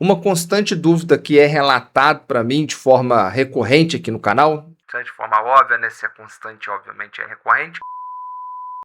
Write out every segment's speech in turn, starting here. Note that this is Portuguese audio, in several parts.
Uma constante dúvida que é relatado para mim de forma recorrente aqui no canal, de forma óbvia, né? Se é constante, obviamente é recorrente.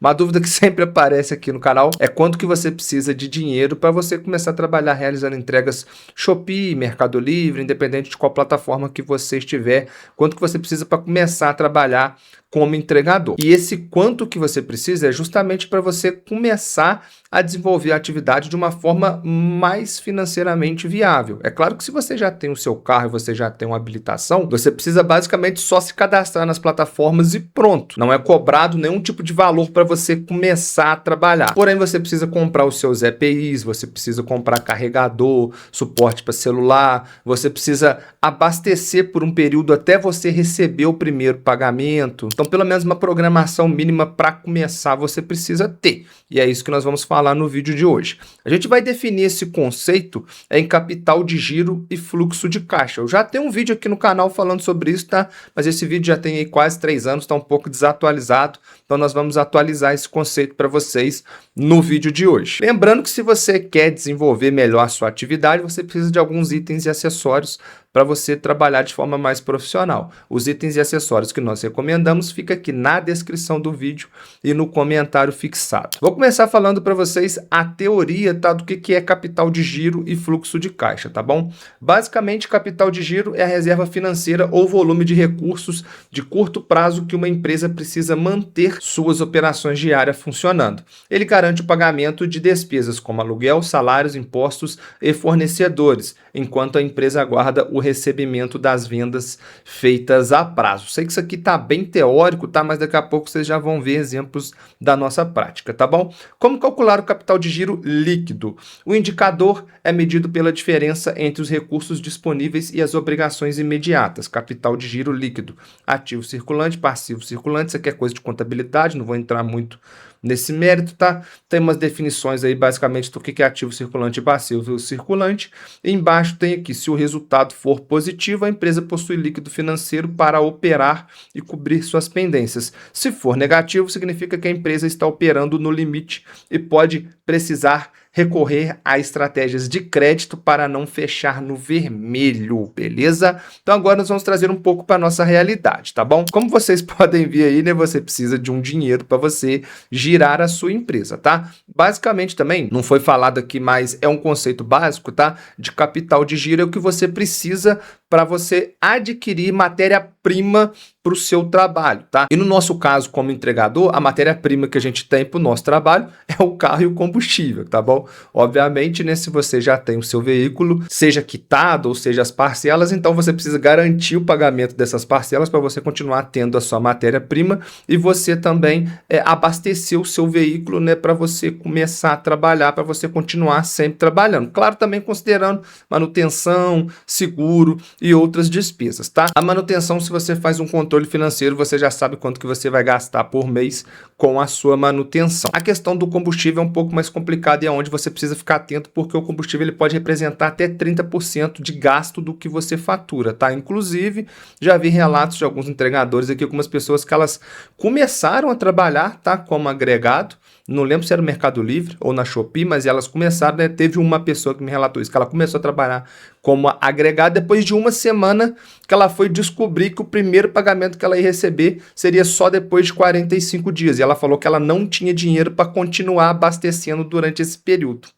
Uma dúvida que sempre aparece aqui no canal é quanto que você precisa de dinheiro para você começar a trabalhar realizando entregas Shopee, Mercado Livre, independente de qual plataforma que você estiver, quanto que você precisa para começar a trabalhar como entregador. E esse quanto que você precisa é justamente para você começar a desenvolver a atividade de uma forma mais financeiramente viável. É claro que se você já tem o seu carro e você já tem uma habilitação, você precisa basicamente só se cadastrar nas plataformas e pronto. Não é cobrado nenhum tipo de valor para você começar a trabalhar. Porém, você precisa comprar os seus EPIs, você precisa comprar carregador, suporte para celular, você precisa abastecer por um período até você receber o primeiro pagamento. Então, pelo menos uma programação mínima para começar você precisa ter. E é isso que nós vamos falar no vídeo de hoje. A gente vai definir esse conceito em capital de giro e fluxo de caixa. Eu já tenho um vídeo aqui no canal falando sobre isso, tá? Mas esse vídeo já tem aí quase 3 anos, está um pouco desatualizado. Então nós vamos atualizar esse conceito para vocês no vídeo de hoje. Lembrando que se você quer desenvolver melhor a sua atividade, você precisa de alguns itens e acessórios para você trabalhar de forma mais profissional. Os itens e acessórios que nós recomendamos fica aqui na descrição do vídeo e no comentário fixado. Vou começar falando para vocês a teoria, tá, do que é capital de giro e fluxo de caixa, tá bom? Basicamente, capital de giro é a reserva financeira ou volume de recursos de curto prazo que uma empresa precisa manter suas operações diárias funcionando. Ele garante o pagamento de despesas como aluguel, salários, impostos e fornecedores, enquanto a empresa aguarda o recebimento das vendas feitas a prazo. Sei que isso aqui tá bem teórico, tá? Mas daqui a pouco vocês já vão ver exemplos da nossa prática, tá bom? Como calcular o capital de giro líquido? O indicador é medido pela diferença entre os recursos disponíveis e as obrigações imediatas. Capital de giro líquido. Ativo circulante, passivo circulante, isso aqui é coisa de contabilidade, não vou entrar muito nesse mérito, tá? Tem umas definições aí basicamente do que é ativo circulante e passivo circulante. E embaixo tem aqui, se o resultado for positivo, a empresa possui líquido financeiro para operar e cobrir suas pendências. Se for negativo, significa que a empresa está operando no limite e pode precisar recorrer a estratégias de crédito para não fechar no vermelho, beleza? Então agora nós vamos trazer um pouco para a nossa realidade, tá bom? Como vocês podem ver aí, né, você precisa de um dinheiro para você girar a sua empresa, tá? Basicamente também, não foi falado aqui, mas é um conceito básico, tá? De capital de giro é o que você precisa para você adquirir matéria-prima para o seu trabalho, tá? E no nosso caso, como entregador, a matéria-prima que a gente tem para o nosso trabalho é o carro e o combustível, tá bom? Obviamente, né, se você já tem o seu veículo, seja quitado ou seja as parcelas, então você precisa garantir o pagamento dessas parcelas para você continuar tendo a sua matéria-prima e você também abastecer o seu veículo, né, para você começar a trabalhar, para você continuar sempre trabalhando. Claro, também considerando manutenção, seguro e outras despesas, tá? A manutenção, se você faz um controle financeiro, você já sabe quanto que você vai gastar por mês com a sua manutenção. A questão do combustível é um pouco mais complicada e é onde você precisa ficar atento, porque o combustível ele pode representar até 30% de gasto do que você fatura, tá? Inclusive, já vi relatos de alguns entregadores aqui, algumas pessoas que elas começaram a trabalhar, tá, como agregado, não lembro se era no Mercado Livre ou na Shopee, mas elas começaram, né? Teve uma pessoa que me relatou isso, que ela começou a trabalhar como agregado depois de uma semana que ela foi descobrir que o primeiro pagamento que ela ia receber seria só depois de 45 dias. E ela falou que ela não tinha dinheiro para continuar abastecendo durante esse período.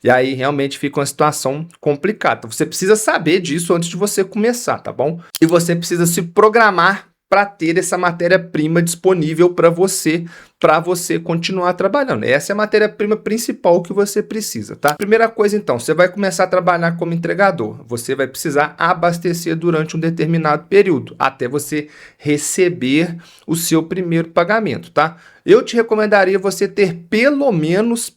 E aí realmente fica uma situação complicada. Você precisa saber disso antes de você começar, tá bom? E você precisa se programar para ter essa matéria-prima disponível para você continuar trabalhando. Essa é a matéria-prima principal que você precisa, tá? Primeira coisa, então, você vai começar a trabalhar como entregador. Você vai precisar abastecer durante um determinado período, até você receber o seu primeiro pagamento, tá? Eu te recomendaria você ter pelo menos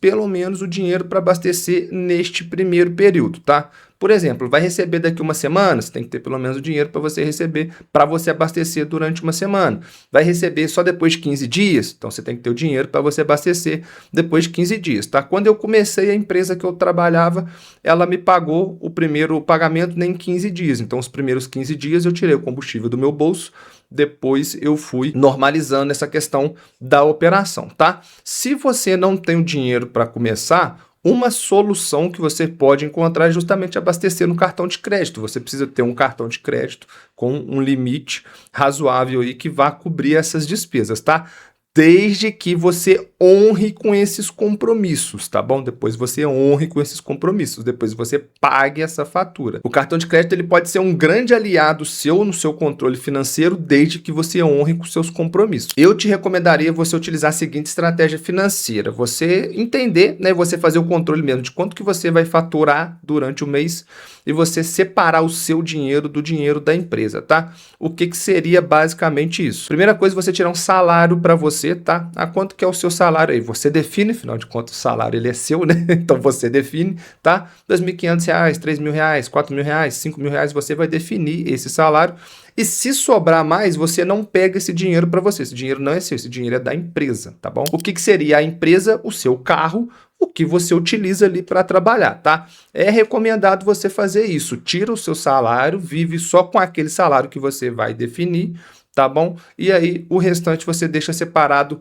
o dinheiro para abastecer neste primeiro período, tá? Por exemplo, vai receber daqui uma semana, você tem que ter pelo menos o dinheiro para você receber, para você abastecer durante uma semana. Vai receber só depois de 15 dias, então você tem que ter o dinheiro para você abastecer depois de 15 dias, tá? Quando eu comecei a empresa que eu trabalhava, ela me pagou o primeiro pagamento nem em 15 dias, então os primeiros 15 dias eu tirei o combustível do meu bolso, depois eu fui normalizando essa questão da operação, tá? Se você não tem o dinheiro para começar, Uma solução que você pode encontrar é justamente abastecer no cartão de crédito. Você precisa ter um cartão de crédito com um limite razoável aí que vá cobrir essas despesas, tá? Desde que você honre com esses compromissos, tá bom? Depois você honre com esses compromissos, depois você pague essa fatura. O cartão de crédito ele pode ser um grande aliado seu no seu controle financeiro, desde que você honre com seus compromissos. Eu te recomendaria você utilizar a seguinte estratégia financeira: você entender, né, você fazer o controle mesmo de quanto que você vai faturar durante o mês e você separar o seu dinheiro do dinheiro da empresa, tá? O que seria basicamente isso? Primeira coisa, você tirar um salário para você, tá? A quanto que é o seu salário aí? Você define, afinal de contas o salário ele é seu, né? Então você define, tá? R$2.500, R$3.000, R$4.000, R$5.000, você vai definir esse salário. E se sobrar mais, você não pega esse dinheiro para você. Esse dinheiro não é seu, esse dinheiro é da empresa, tá bom? O que seria a empresa? O seu carro, o que você utiliza ali para trabalhar, tá? É recomendado você fazer isso. Tira o seu salário, vive só com aquele salário que você vai definir, tá bom? E aí o restante você deixa separado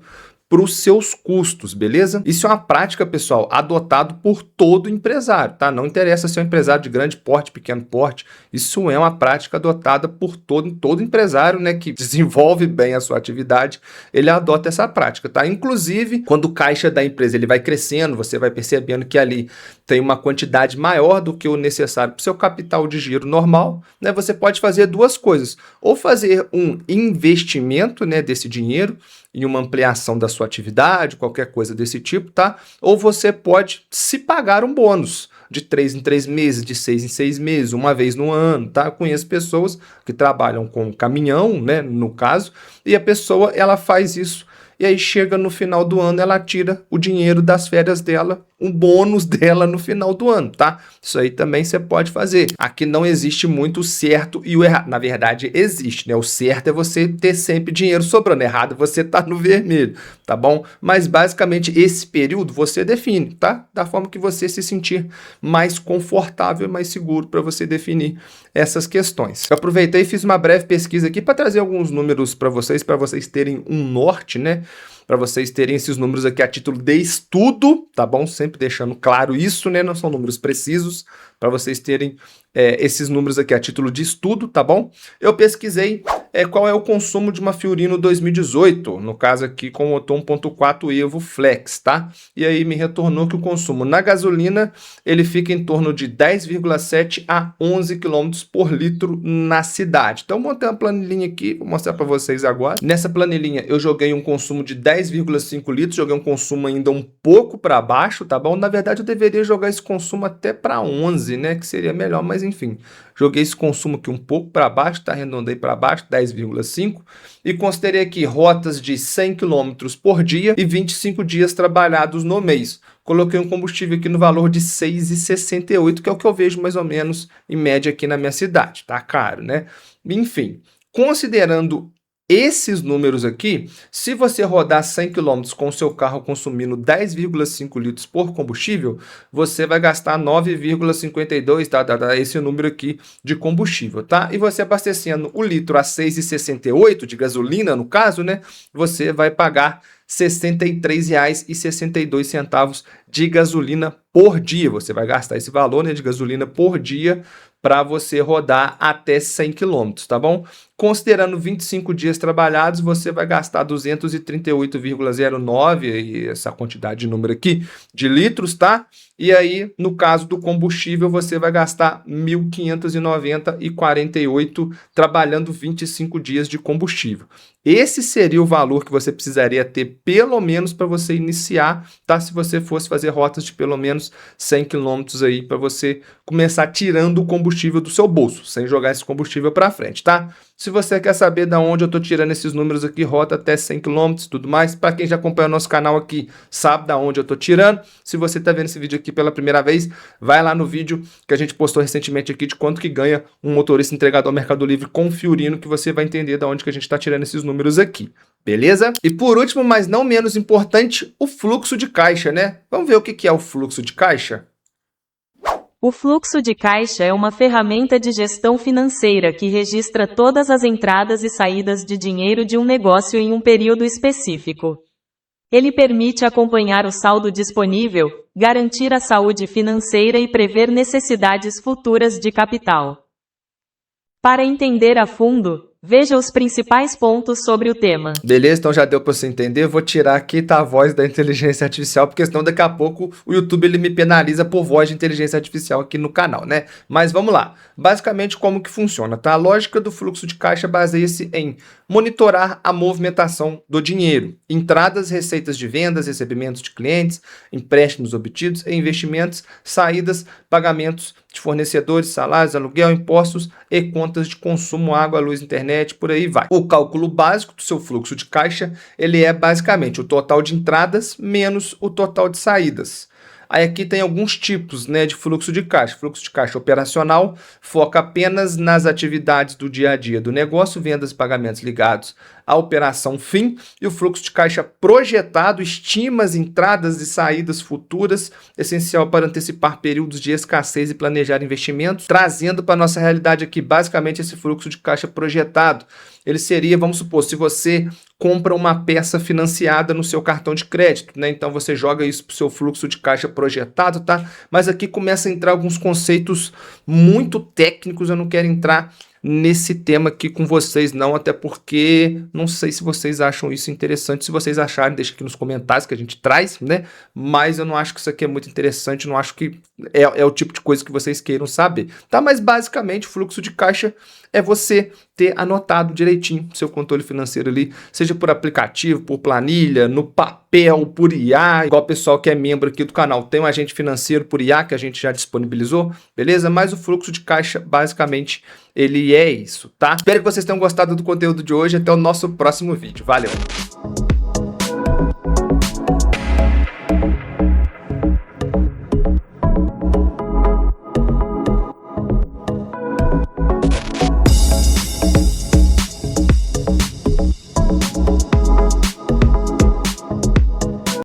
para os seus custos, beleza? Isso é uma prática, pessoal, adotado por todo empresário, tá? Não interessa se é um empresário de grande porte, pequeno porte, isso é uma prática adotada por todo empresário, né, que desenvolve bem a sua atividade, ele adota essa prática, tá? Inclusive, quando o caixa da empresa ele vai crescendo, você vai percebendo que ali tem uma quantidade maior do que o necessário para o seu capital de giro normal, né? Você pode fazer duas coisas, ou fazer um investimento, né, desse dinheiro em uma ampliação da sua atividade, qualquer coisa desse tipo, tá? Ou você pode se pagar um bônus de 3 em 3 meses, de 6 em 6 meses, uma vez no ano, tá? Eu conheço pessoas que trabalham com caminhão, né, no caso, e a pessoa, ela faz isso, e aí chega no final do ano, ela tira o dinheiro das férias dela, um bônus dela no final do ano, tá? Isso aí também você pode fazer. Aqui não existe muito o certo e o errado. Na verdade, existe, né? O certo é você ter sempre dinheiro sobrando. Errado é você tá no vermelho, tá bom? Mas basicamente esse período você define, tá? Da forma que você se sentir mais confortável e mais seguro para você definir essas questões. Eu aproveitei e fiz uma breve pesquisa aqui para trazer alguns números para vocês terem um norte, né? Para vocês terem esses números aqui a título de estudo, tá bom? Sempre deixando claro isso, né? Não são números precisos, para vocês terem esses números aqui a título de estudo, tá bom? Eu pesquisei qual é o consumo de uma Fiorino 2018, no caso aqui com o motor 1.4 Evo Flex, tá? E aí me retornou que o consumo na gasolina, ele fica em torno de 10,7 a 11 km por litro na cidade. Então, eu montei uma planilhinha aqui, vou mostrar para vocês agora. Nessa planilhinha, eu joguei um consumo de 10,5 litros, joguei um consumo ainda um pouco para baixo, tá bom? Na verdade, eu deveria jogar esse consumo até para 11, né? Que seria melhor, mas enfim. Joguei esse consumo aqui um pouco para baixo, tá? Arredondei para baixo, 10,5. E considerei aqui rotas de 100 km por dia e 25 dias trabalhados no mês. Coloquei um combustível aqui no valor de R$ 6,68, que é o que eu vejo mais ou menos em média aqui na minha cidade. Tá caro, né? Enfim, considerando esses números aqui, se você rodar 100 km com o seu carro consumindo 10,5 litros por combustível, você vai gastar 9,52, tá? Esse número aqui de combustível, tá? E você abastecendo o litro a 6,68 de gasolina, no caso, né? Você vai pagar R$ 63,62 de gasolina por dia. Você vai gastar esse valor, né, de gasolina por dia para você rodar até 100 km, tá bom? Considerando 25 dias trabalhados, você vai gastar 238,09, e essa quantidade de número aqui, de litros, tá? E aí, no caso do combustível, você vai gastar 1.590,48 trabalhando 25 dias de combustível. Esse seria o valor que você precisaria ter, pelo menos, para você iniciar, tá? Se você fosse fazer rotas de pelo menos 100 km aí, para você começar tirando o combustível do seu bolso, sem jogar esse combustível para frente, tá? Se você quer saber de onde eu estou tirando esses números aqui, rota até 100 km e tudo mais, para quem já acompanha o nosso canal aqui, sabe de onde eu estou tirando. Se você está vendo esse vídeo aqui pela primeira vez, vai lá no vídeo que a gente postou recentemente aqui de quanto que ganha um motorista entregador Mercado Livre com Fiorino, que você vai entender de onde que a gente está tirando esses números aqui. Beleza? E por último, mas não menos importante, o fluxo de caixa, né? Vamos ver o que é o fluxo de caixa? O fluxo de caixa é uma ferramenta de gestão financeira que registra todas as entradas e saídas de dinheiro de um negócio em um período específico. Ele permite acompanhar o saldo disponível, garantir a saúde financeira e prever necessidades futuras de capital. Para entender a fundo, veja os principais pontos sobre o tema. Beleza, então já deu para você entender. Eu vou tirar aqui a voz da inteligência artificial, porque senão daqui a pouco o YouTube ele me penaliza por voz de inteligência artificial aqui no canal, né? Mas vamos lá. Basicamente, como que funciona, tá? A lógica do fluxo de caixa baseia-se em monitorar a movimentação do dinheiro, entradas, receitas de vendas, recebimentos de clientes, empréstimos obtidos e investimentos, saídas, pagamentos de fornecedores, salários, aluguel, impostos e contas de consumo, água, luz, internet, por aí vai. O cálculo básico do seu fluxo de caixa, ele é basicamente o total de entradas menos o total de saídas. Aí aqui tem alguns tipos, né, de fluxo de caixa. Fluxo de caixa operacional foca apenas nas atividades do dia a dia do negócio, vendas e pagamentos ligados à operação fim. E o fluxo de caixa projetado estima as entradas e saídas futuras, essencial para antecipar períodos de escassez e planejar investimentos, trazendo para a nossa realidade aqui basicamente esse fluxo de caixa projetado. Ele seria, vamos supor, se você compra uma peça financiada no seu cartão de crédito, né? Então você joga isso para o seu fluxo de caixa projetado, tá? Mas aqui começa a entrar alguns conceitos muito técnicos, eu não quero entrar nesse tema aqui com vocês não, até porque não sei se vocês acham isso interessante. Se vocês acharem, deixa aqui nos comentários que a gente traz, né? Mas eu não acho que isso aqui é muito interessante, não acho que é o tipo de coisa que vocês queiram saber, tá? Mas basicamente fluxo de caixa é você ter anotado direitinho seu controle financeiro ali, seja por aplicativo, por planilha, no papel, por IA, igual o pessoal que é membro aqui do canal, tem um agente financeiro por IA que a gente já disponibilizou, beleza? Mas o fluxo de caixa, basicamente, ele é isso, tá? Espero que vocês tenham gostado do conteúdo de hoje, até o nosso próximo vídeo. Valeu!